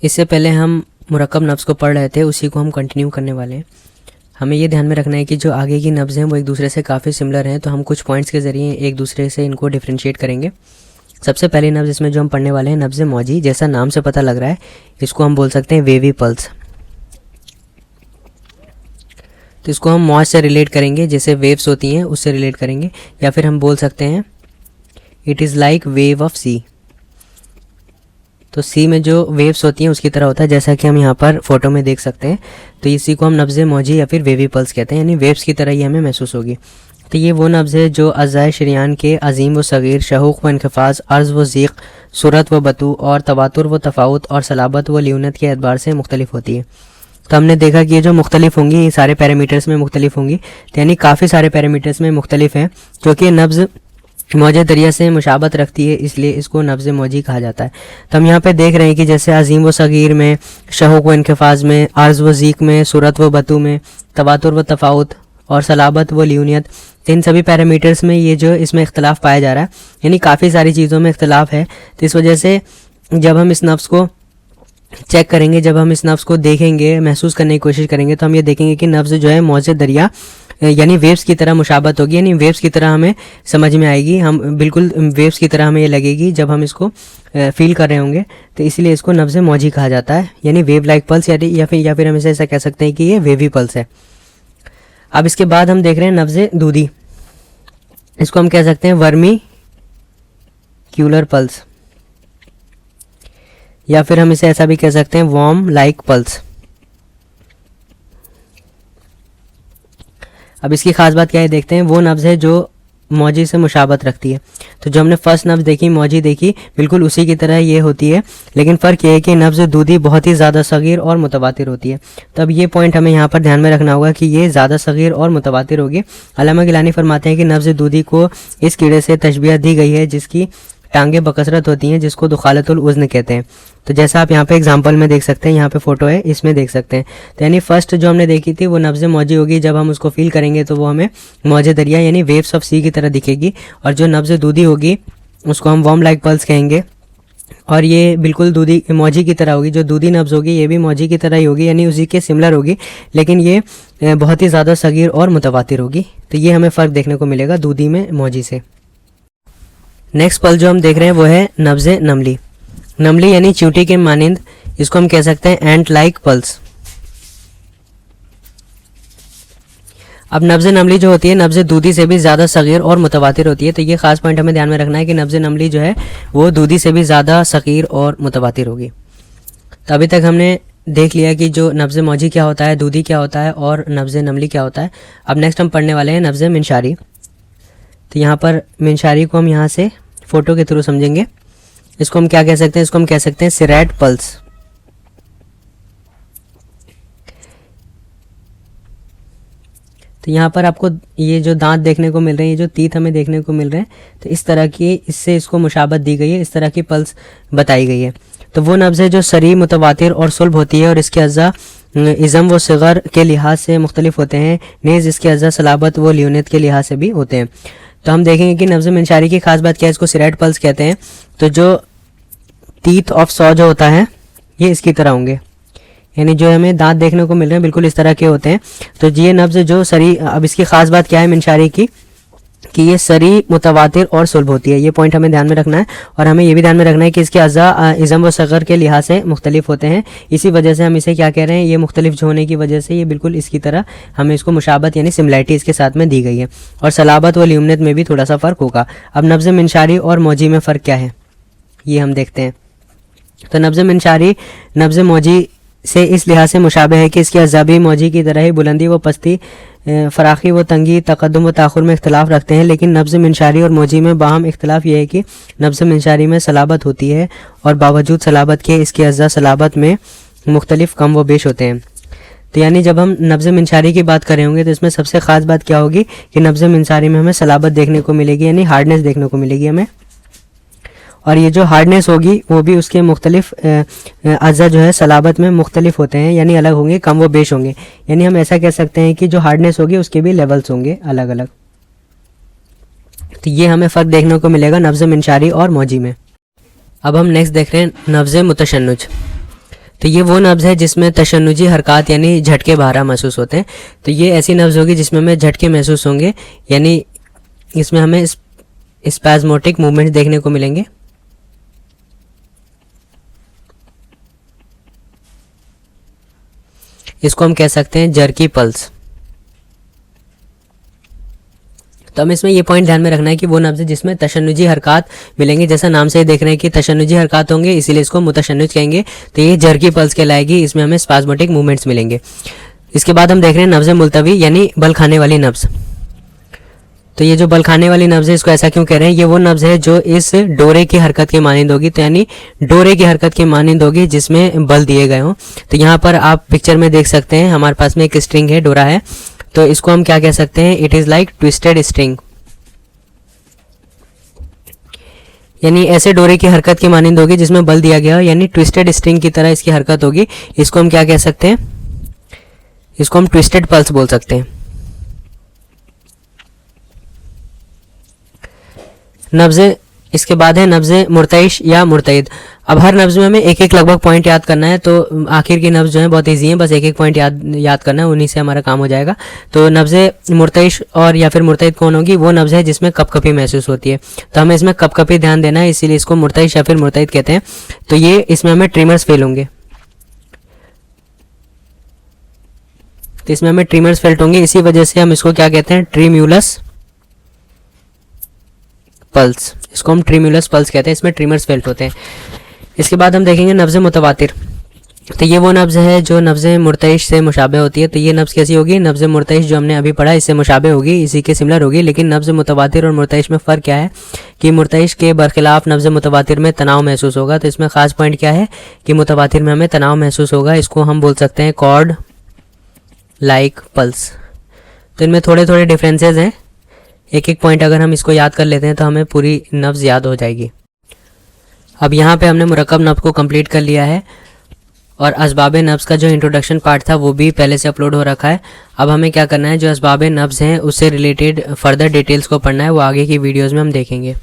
इससे पहले हम मुरक्कब नब्ज़ को पढ़ रहे थे, उसी को हम कंटिन्यू करने वाले हैं। हमें ये ध्यान में रखना है कि जो आगे की नब्ज़ हैं वो एक दूसरे से काफ़ी सिमिलर हैं, तो हम कुछ पॉइंट्स के ज़रिए एक दूसरे से इनको डिफ्रेंशिएट करेंगे। सबसे पहली नब्ज़ इसमें जो हम पढ़ने वाले हैं नब्ज़ मौजी, जैसा नाम से पता लग रहा है इसको हम बोल सकते हैं वेवी पल्स। तो इसको हम मौज से रिलेट करेंगे, जैसे वेव्स होती हैं उससे रिलेट करेंगे, या फिर हम बोल सकते हैं it is like wave of sea. तो सी में जो वेव्स होती हैं उसकी तरह होता है, जैसा कि हम यहाँ पर फोटो में देख सकते हैं। तो इसी को हम नब्ज़ मौजी या फिर वेवी पल्स कहते हैं, यानी वेव्स की तरह ही हमें महसूस होगी। तो ये वो नब्ज़ है जो अज़ाए शरियान के अजीम व सग़ीर, शहूक़ व इन्ख़िफ़ाज़, अर्ज़ व ज़ीक़, सूरत व बतू और तवातुर व तफ़ाउत और सलाबत व ल्यूनत के एतबार से मुख्तलिफ होती है। तो हमने देखा कि ये जो मुख्तलिफ होंगी ये सारे पैरामीटर्स में मुख्तलिफ होंगी, तो यानी काफ़ी सारे पैरामीटर्स में मुख्तलिफ हैं, क्योंकि नब्ज़ मौजे दरिया से मुशाबत रखती है, इसलिए इसको नब्ज़ मौजी कहा जाता है। तो हम यहाँ पे देख रहे हैं कि जैसे अजीम व सग़ीर में, शहूक़ व इन्ख़िफ़ाज़ में, अर्ज़ व ज़ीक़ में, सूरत व बतू में, तवातुर व तफ़ाउत और सलाबत व ल्यूनियत, इन सभी पैरामीटर्स में ये जो इसमें इख्तलाफ पाया जा रहा है, यानी काफ़ी सारी चीज़ों में इख्तलाफ है। तो इस वजह से जब हम इस नफ्स को चेक करेंगे, जब हम इस नफ्स को देखेंगे, महसूस करने की कोशिश करेंगे, तो हम ये देखेंगे कि नब्ज़ जो है मौजे दरिया यानी वेव्स की तरह मुशाबत होगी, यानी वेव्स की तरह हमें समझ में आएगी, हम बिल्कुल वेव्स की तरह हमें ये लगेगी जब हम इसको फील कर रहे होंगे। तो इसलिए इसको नब्ज़ मौजी कहा जाता है, यानी वेव लाइक पल्स, या फिर हम इसे ऐसा कह सकते हैं कि ये वेवी पल्स है। अब इसके बाद हम देख रहे हैं नब्ज़ दूधी, इसको हम कह सकते हैं वर्मी क्यूलर पल्स, या फिर हम इसे ऐसा भी कह सकते हैं वार्म लाइक पल्स। अब इसकी खास बात क्या है देखते हैं। वो नब्ज़ है जो मौजी से मुशाबत रखती है। तो जो हमने फर्स्ट नब्ज़ देखी, मौजी देखी, बिल्कुल उसी की तरह ये होती है, लेकिन फ़र्क ये है कि नब्ज़ दूधी बहुत ही ज़्यादा सग़ीर और मुतवातिर होती है। तो अब ये पॉइंट हमें यहाँ पर ध्यान में रखना होगा कि ये ज़्यादा सग़ीर और मुतवातिर होगी। अल्लामा गिलानी फरमाते हैं कि नब्ज़ दूधी को इस कीड़े से तशबीह दी गई है जिसकी टांगें बकसरत होती हैं, जिसको दुखालतुल उज़्न कहते हैं। तो जैसा आप यहाँ पे एग्जांपल में देख सकते हैं, यहाँ पे फोटो है, इसमें देख सकते हैं। तो यानी फर्स्ट जो हमने देखी थी वो नब्ज़ मौजी होगी, जब हम उसको फील करेंगे तो वो हमें मौजे दरिया यानी वेव्स ऑफ सी की तरह दिखेगी, और जो नब्ज़ दूधी होगी उसको हम वार्म लाइक पल्स कहेंगे, और ये बिल्कुल दूधी मौजी की तरह होगी। जो दूधी नब्ज़ होगी ये भी मौजी की तरह ही होगी, यानी उसी के सिमिलर होगी, लेकिन ये बहुत ही ज़्यादा सग़ीर और मुतवातिर होगी। तो ये हमें फ़र्क देखने को मिलेगा दूधी में मौजी से। नेक्स्ट पल जो हम देख रहे हैं वो है नब्ज़ नमली। नमली यानी चींटी के मानिंद, इसको हम कह सकते हैं एंट लाइक पल्स। अब नब्ज़ नमली जो होती है नब्ज़ दूधी से भी ज़्यादा सग़ीर और मुतवातिर होती है। तो ये खास पॉइंट हमें ध्यान में रखना है कि नब्ज़ नमली जो है वो दूधी से भी ज़्यादा सग़ीर और मुतवातिर होगी। तो अभी तक हमने देख लिया कि जो नब्ज़ मौजी क्या होता है, दूधी क्या होता है और नब्ज़ नमली क्या होता है। अब नेक्स्ट हम पढ़ने वाले हैं नब्ज़ मिनशारी। तो यहाँ पर मिनशारी को हम यहाँ से फ़ोटो के थ्रू समझेंगे। इसको हम क्या कह सकते हैं, इसको हम कह सकते हैं सिरैट पल्स। तो यहाँ पर आपको ये जो दांत देखने को मिल रहे हैं, ये जो तीत हमें देखने को मिल रहे हैं, तो इस तरह की इससे इसको मुशाबत दी गई है, इस तरह की पल्स बताई गई है। तो वो नब्ज़ है जो सरी, मुतवातिर और सुल्ब होती है, और इसके अज़ा इज़म व सिगर के लिहाज से मुख्तलिफ होते हैं, नेज़ इसके अज़ा सलाबत व ल्यूनियत के लिहाज से भी होते हैं। तो हम देखेंगे कि नब्ज़ मिनशारी की खास बात क्या है, इसको सिरैट पल्स कहते हैं। तो जो टीथ ऑफ सॉ जो होता है ये इसकी तरह होंगे, यानी जो हमें दांत देखने को मिल रहे हैं बिल्कुल इस तरह के होते हैं। तो ये नब्ज़ जो सरी, अब इसकी खास बात क्या है मिनशारी की कि ये सरी, मुतवातिर और सुल्ब होती है। ये पॉइंट हमें ध्यान में रखना है, और हमें ये भी ध्यान में रखना है कि इसके अज़ा इज़म व सग़र के लिहाज से मुख्तलिफ होते हैं। इसी वजह से हम इसे क्या कह रहे हैं, ये मुख्तलिफ जो होने की वजह से ये बिल्कुल इसकी तरह हमें इसको मुशाबत यानी सिमिलैरिटी इसके साथ में दी गई है, और सलाबत व ल्यूमनत में भी थोड़ा सा फ़र्क होगा। अब नब्ज़ मिनशारी और मौजी में फ़र्क क्या है ये हम देखते हैं। तो नब्ज़ मिनशारी नब्ज़ मौजी से इस लिहाज से मुशाबह है कि इसकी अज़ा भी मौजी की तरह ही बुलंदी व पस्ती, फ़राखी व तंगी, तक़द्दुम व ताख़ुर में इख्तलाफ रखते हैं, लेकिन नब्ज़ मिनशारी और मौजी में बाहम इख्तलाफ यह है कि नब्ज़ मिनशारी में सलाबत होती है, और बावजूद सलाबत के इसके अज़ा सलाबत में मुख्तलिफ कम व बेश होते हैं। तो यानी जब हम नब्ज़ मिनशारी की बात कर रहे होंगे तो इसमें सबसे ख़ास बात क्या होगी कि नब्ज़ मिनशारी में हमें सलाबत देखने को मिलेगी, यानी हार्डनेस देखने को मिलेगी हमें, और ये जो हार्डनेस होगी वो भी उसके मुख्तलिफ अज़ा जो है सलाबत में मुख्तलिफ होते हैं, यानी अलग होंगे, कम व बेश होंगे। यानी हम ऐसा कह सकते हैं कि जो हार्डनेस होगी उसके भी लेवल्स होंगे अलग अलग। तो ये हमें फ़र्क देखने को मिलेगा नब्ज़ मिनशारी और मौजी में। अब हम नेक्स्ट देख रहे हैं नब्ज़ मुतशन्नुज। तो ये वो नब्ज़ है जिसमें तशन्नुजी हरकत यानी झटके बहरा महसूस होते हैं। तो ये ऐसी नब्ज़ होगी जिसमें हमें झटके महसूस होंगे, यानी इसमें हमें स्पैज़मोटिक मूवमेंट देखने को मिलेंगे। इसको हम कह सकते हैं जर्की पल्स। तो हमें इसमें ये पॉइंट ध्यान में रखना है कि वो नब्ज़ है जिसमें तशन्नुजी हरकत मिलेंगे, जैसा नाम से ही देख रहे हैं कि तशन्नुजी हरकत होंगे, इसीलिए इसको मुतशन्नुज कहेंगे। तो ये जर्की पल्स कहलाएगी, इसमें हमें स्पाज्मोटिक मूवमेंट्स मिलेंगे। इसके बाद हम देख रहे हैं नब्ज़ मुल्तवी यानी बल खाने वाली नब्ज़। तो ये जो बल खाने वाली नब्ज़ है इसको ऐसा क्यों कह रहे हैं, ये वो नब्ज़ है जो इस डोरे की हरकत के मानिंद होगी। तो यानी डोरे की हरकत के मानिंद होगी जिसमें बल दिए गए हों। तो यहाँ पर आप पिक्चर में देख सकते हैं हमारे पास में एक स्ट्रिंग है, डोरा है, तो इसको हम क्या कह सकते हैं, it is like twisted string, यानी ऐसे डोरे की हरकत की मानिंद होगी जिसमें बल दिया गया हो, यानी ट्विस्टेड स्ट्रिंग की तरह इसकी हरकत होगी। इसको हम क्या कह सकते हैं, इसको हम ट्विस्टेड पल्स बोल सकते हैं। नब्ज़े, इसके बाद है नब्ज़े मुर्तइश या मुर्तइद। अब हर नब्ज़ में हमें एक एक लगभग पॉइंट याद करना है, तो आखिर की नब्ज़ जो है बहुत ईजी है, बस एक एक पॉइंट याद करना है, उन्हीं से हमारा काम हो जाएगा। तो नब्ज़े मुर्तइश और या फिर मुर्तइद कौन होगी, वो नब्ज़ है जिसमें कपकपी महसूस होती है। तो हमें इसमें कपकपी ध्यान देना है, इसीलिए इसको मुर्तइश या फिर मुर्तइद कहते हैं। तो ये इसमें हमें ट्रिमर्स फेल होंगे, तो इसमें हमें ट्रिमर्स फेल्ट होंगे, इसी वजह से हम इसको क्या कहते हैं, ट्रीम्यूलस पल्स। इसको हम ट्रीम्यूलस पल्स कहते हैं, इसमें ट्रिमर्स फेल्ट होते हैं। इसके बाद हम देखेंगे नब्ज़ मुतवातिर। तो ये वो नब्ज़ है जो नब्ज़ मुर्तइश से मुशाबे होती है। तो ये नब्ज़ कैसी होगी, नब्ज़ मुर्तइश जो हमने अभी पढ़ा इससे मुशाबे होगी, इसी के सिमिलर होगी। लेकिन नब्ज़ मुतवातिर और मुर्तइश में फ़र्क क्या है कि मुर्तइश के बरखिलाफ़ नब्ज़ मुतवातिर में तनाव महसूस होगा। तो इसमें ख़ास पॉइंट क्या है कि मुतवातिर में हमें तनाव महसूस होगा, इसको हम बोल सकते हैं कॉर्ड लाइक पल्स। तो इनमें थोड़े थोड़े डिफरेंसेस हैं, एक एक पॉइंट अगर हम इसको याद कर लेते हैं तो हमें पूरी नब्ज़ याद हो जाएगी। अब यहाँ पे हमने मुरक्कब नब्ज़ को कंप्लीट कर लिया है और असबाब नब्ज़ का जो इंट्रोडक्शन पार्ट था वो भी पहले से अपलोड हो रखा है। अब हमें क्या करना है, जो असबाब नब्ज़ हैं उससे रिलेटेड फर्दर डिटेल्स को पढ़ना है, वो आगे की वीडियोज़ में हम देखेंगे।